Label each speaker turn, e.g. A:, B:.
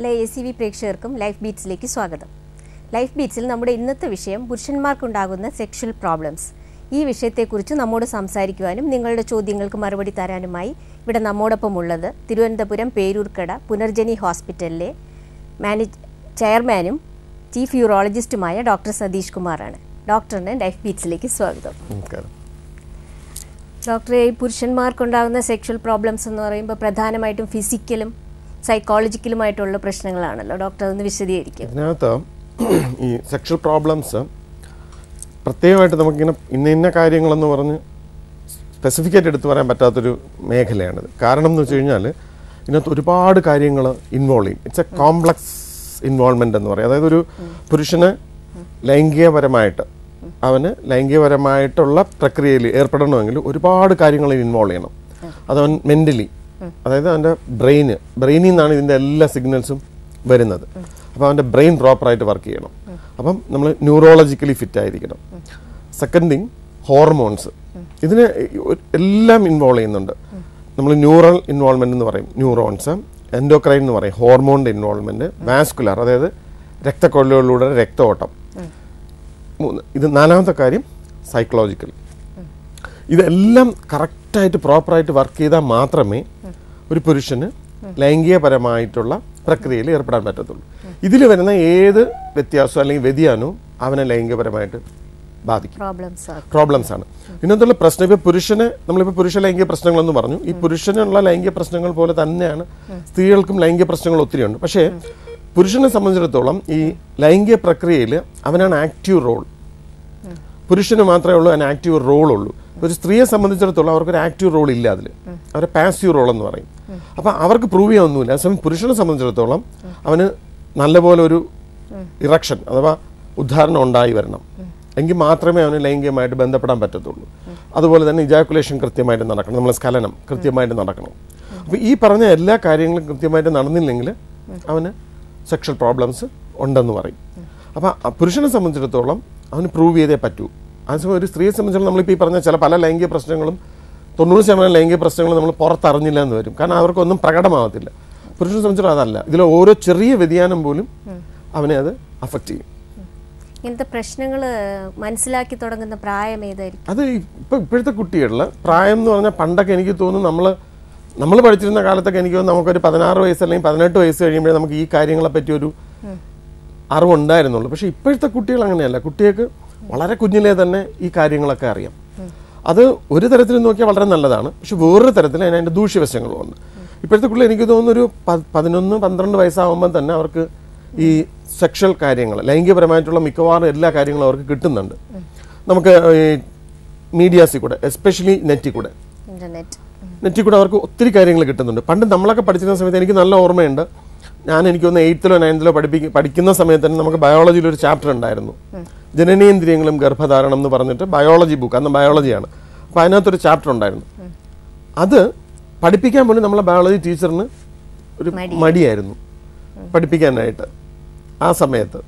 A: എല്ലാ ACV പ്രേക്ഷകർക്കും life ബീറ്റ്സിലേക്ക് സ്വാഗതം. ലൈഫ് ബീറ്റ്സിൽ നമ്മുടെ ഇന്നത്തെ വിഷയം പുരുഷന്മാർക്കുണ്ടാകുന്ന സെക്ഷൽ പ്രോബ്ലംസ്. ഈ വിഷയത്തെക്കുറിച്ച് നമ്മോട് സംസാരിക്കുവാനും നിങ്ങളുടെ ചോദ്യങ്ങൾക്ക് മറുപടി തരാനുമായി ഇവിടെ നമ്മോടൊപ്പം ഉള്ളത് തിരുവനന്തപുരം പേരൂർക്കട പുനർജനി ഹോസ്പിറ്റലിലെ ചെയർമാനും ചീഫ് യൂറോളജിസ്റ്റുമായ ഡോക്ടർ സതീഷ് കുമാറാണ്. ഡോക്ടറിന് ലൈഫ് ബീറ്റ്സിലേക്ക് സ്വാഗതം. ഡോക്ടറെ, ഈ പുരുഷന്മാർക്കുണ്ടാകുന്ന സെക്ഷൽ പ്രോബ്ലംസ് എന്ന് പറയുമ്പോൾ പ്രധാനമായിട്ടും ഫിസിക്കലും സൈക്കോളജിക്കലുമായിട്ടുള്ള പ്രശ്നങ്ങളാണല്ലോ. ഡോക്ടർ അതൊന്ന് വിശദീകരിക്കും.
B: ഇതിനകത്ത് ഈ സെക്ഷൽ പ്രോബ്ലംസ് പ്രത്യേകമായിട്ട് നമുക്കിങ്ങനെ ഇന്ന കാര്യങ്ങളെന്ന് പറഞ്ഞ് സ്പെസിഫിക്കായിട്ട് എടുത്തു പറയാൻ പറ്റാത്തൊരു മേഖലയാണിത്. കാരണം എന്ന് വെച്ച് കഴിഞ്ഞാൽ ഇതിനകത്ത് ഒരുപാട് കാര്യങ്ങൾ ഇൻവോൾവ് ചെയ്യും. ഇറ്റ്സ് എ കോംപ്ലക്സ് ഇൻവോൾവ്മെൻ്റ് എന്ന് പറയും. അതായത് ഒരു പുരുഷന് ലൈംഗികപരമായിട്ട് ലൈംഗികപരമായിട്ടുള്ള പ്രക്രിയയിൽ ഏർപ്പെടണമെങ്കിൽ ഒരുപാട് കാര്യങ്ങൾ ഇൻവോൾവ് ചെയ്യണം. അതവൻ മെൻ്റലി, അതായത് അവൻ്റെ ബ്രെയിനിൽ നിന്നാണ് ഇതിൻ്റെ എല്ലാ സിഗ്നൽസും വരുന്നത്. അപ്പോൾ അവൻ്റെ ബ്രെയിൻ പ്രോപ്പറായിട്ട് വർക്ക് ചെയ്യണം. അപ്പം നമ്മൾ ന്യൂറോളജിക്കലി ഫിറ്റ് ആയിരിക്കണം. സെക്കൻഡ് തിങ്, ഹോർമോൺസ് ഇതിന് എല്ലാം ഇൻവോൾവ് ചെയ്യുന്നുണ്ട്. നമ്മൾ ന്യൂറൽ ഇൻവോൾവ്മെൻ്റ് എന്ന് പറയും, ന്യൂറോൺസ്. എൻഡോക്രൈൻ എന്ന് പറയും, ഹോർമോണിൻ്റെ ഇൻവോൾവ്മെൻറ്റ്. വാസ്കുലർ, അതായത് രക്തക്കൊഴലുകളിലൂടെ രക്തഓട്ടം. ഇത് നാലാമത്തെ കാര്യം സൈക്കോളജിക്കൽ. ഇതെല്ലാം കറക്റ്റായിട്ട് പ്രോപ്പറായിട്ട് വർക്ക് ചെയ്താൽ മാത്രമേ ഒരു പുരുഷന് ലൈംഗികപരമായിട്ടുള്ള പ്രക്രിയയിൽ ഏർപ്പെടാൻ പറ്റത്തുള്ളൂ. ഇതിൽ വരുന്ന ഏത് വ്യത്യാസവും അല്ലെങ്കിൽ വ്യതിയാനവും അവനെ ലൈംഗികപരമായിട്ട് ബാധിക്കും. പ്രോബ്ലംസ് ആണ്. ഇന്നത്തുള്ള പ്രശ്നം ഇപ്പോൾ നമ്മളിപ്പോൾ പുരുഷ ലൈംഗിക പ്രശ്നങ്ങളെന്ന് പറഞ്ഞു. ഈ പുരുഷനുള്ള ലൈംഗിക പ്രശ്നങ്ങൾ പോലെ തന്നെയാണ് സ്ത്രീകൾക്കും ലൈംഗിക പ്രശ്നങ്ങൾ ഒത്തിരി ഉണ്ട്. പക്ഷേ പുരുഷനെ സംബന്ധിച്ചിടത്തോളം ഈ ലൈംഗിക പ്രക്രിയയിൽ അവനാണ് ആക്റ്റീവ് റോൾ. പുരുഷന് മാത്രമേ ഉള്ളൂ അതിന് ആക്റ്റീവ് റോൾ ഉള്ളൂ. ഒരു സ്ത്രീയെ സംബന്ധിച്ചിടത്തോളം അവർക്കൊരു ആക്റ്റീവ് റോൾ ഇല്ല. അതിൽ അവരെ പാസീവ് റോൾ എന്ന് പറയും. അപ്പം അവർക്ക് പ്രൂവ് ചെയ്യാനൊന്നുമില്ല. അതേസമയം പുരുഷനെ സംബന്ധിച്ചിടത്തോളം അവന് നല്ലപോലെ ഒരു ഇറക്ഷൻ അഥവാ ഉദ്ധാരണം ഉണ്ടായി വരണം. എങ്കിൽ മാത്രമേ അവന് ലൈംഗികമായിട്ട് ബന്ധപ്പെടാൻ പറ്റത്തുള്ളൂ. അതുപോലെ തന്നെ ഇജാക്കുലേഷൻ കൃത്യമായിട്ട് നടക്കണം, നമ്മളെ സ്ഖലനം കൃത്യമായിട്ട് നടക്കണം. അപ്പോൾ ഈ പറഞ്ഞ എല്ലാ കാര്യങ്ങളും കൃത്യമായിട്ട് നടന്നില്ലെങ്കിൽ അവന് സെക്ഷൽ പ്രോബ്ലംസ് ഉണ്ടെന്ന് പറയും. അപ്പോൾ പുരുഷനെ സംബന്ധിച്ചിടത്തോളം അവന് പ്രൂവ് ചെയ്തേ പറ്റൂ. അതേസമയം ഒരു സ്ത്രീയെ സംബന്ധിച്ചിടത്തോളം നമ്മളിപ്പോൾ ഈ പറഞ്ഞ പല ലൈംഗിക പ്രശ്നങ്ങളും 90% ലൈംഗിക പ്രശ്നങ്ങൾ നമ്മൾ പുറത്തറിഞ്ഞില്ല എന്ന് വരും. കാരണം അവർക്കൊന്നും പ്രകടമാകത്തില്ല. പുരുഷനെ സംബന്ധിച്ചിടത്തോളം അതല്ല. ഇതിൽ ഓരോ ചെറിയ വ്യതിയാനം പോലും അവനെ അത് അഫക്റ്റ് ചെയ്യും.
A: ഇങ്ങനത്തെ പ്രശ്നങ്ങൾ മനസ്സിലാക്കി തുടങ്ങുന്ന പ്രായം ഏതായിരിക്കും? അത്
B: ഇപ്പോഴത്തെ കുട്ടികളിൽ പ്രായം എന്ന് പറഞ്ഞാൽ പണ്ടൊക്കെ എനിക്ക് തോന്നുന്നു നമ്മൾ പഠിച്ചിരുന്ന കാലത്തൊക്കെ എനിക്ക് തോന്നുന്നു നമുക്കൊരു 16 വയസ്സ് അല്ലെങ്കിൽ 18 വയസ്സ് കഴിയുമ്പോഴേ നമുക്ക് ഈ കാര്യങ്ങളെ പറ്റി ഒരു അറിവുണ്ടായിരുന്നുള്ളൂ. പക്ഷേ ഇപ്പോഴത്തെ കുട്ടികൾ അങ്ങനെയല്ല. കുട്ടികൾക്ക് വളരെ കുഞ്ഞിലേ തന്നെ ഈ കാര്യങ്ങളൊക്കെ അറിയാം. അത് ഒരു തരത്തിൽ നോക്കിയാൽ വളരെ നല്ലതാണ്. പക്ഷെ വേറൊരു തരത്തിൽ അതിൻ്റെ ദൂഷ്യവശങ്ങളുമുണ്ട്. ഇപ്പോഴത്തെ കുട്ടികൾ എനിക്ക് തോന്നുന്നു ഒരു 11-12 വയസ്സാകുമ്പോൾ തന്നെ അവർക്ക് ഈ സെക്ഷൽ കാര്യങ്ങൾ, ലൈംഗികപരമായിട്ടുള്ള മിക്കവാറും എല്ലാ കാര്യങ്ങളും അവർക്ക് കിട്ടുന്നുണ്ട്. നമുക്ക് ഈ മീഡിയാസിൽ കൂടെ, എസ്പെഷ്യലി നെറ്റിൽ കൂടെ അവർക്ക് ഒത്തിരി കാര്യങ്ങൾ കിട്ടുന്നുണ്ട്. പണ്ട് നമ്മളൊക്കെ പഠിച്ചിരുന്ന സമയത്ത് എനിക്ക് നല്ല ഓർമ്മയുണ്ട്. എനിക്ക് തോന്നുന്നു 8th-ലോ 9th-ലോ പഠിക്കുന്ന സമയത്ത് തന്നെ നമുക്ക് ബയോളജിയിൽ ഒരു ചാപ്റ്റർ ഉണ്ടായിരുന്നു, ജനനേന്ദ്രിയങ്ങളും ഗർഭധാരണം എന്ന് പറഞ്ഞിട്ട് ബയോളജി ബുക്ക്. അന്ന് ബയോളജിയാണ്. അപ്പോൾ അതിനകത്തൊരു ചാപ്റ്റർ ഉണ്ടായിരുന്നു. അത് പഠിപ്പിക്കാൻ പോലും നമ്മളെ ബയോളജി ടീച്ചറിന് ഒരു മടിയായിരുന്നു പഠിപ്പിക്കാനായിട്ട് ആ സമയത്ത്.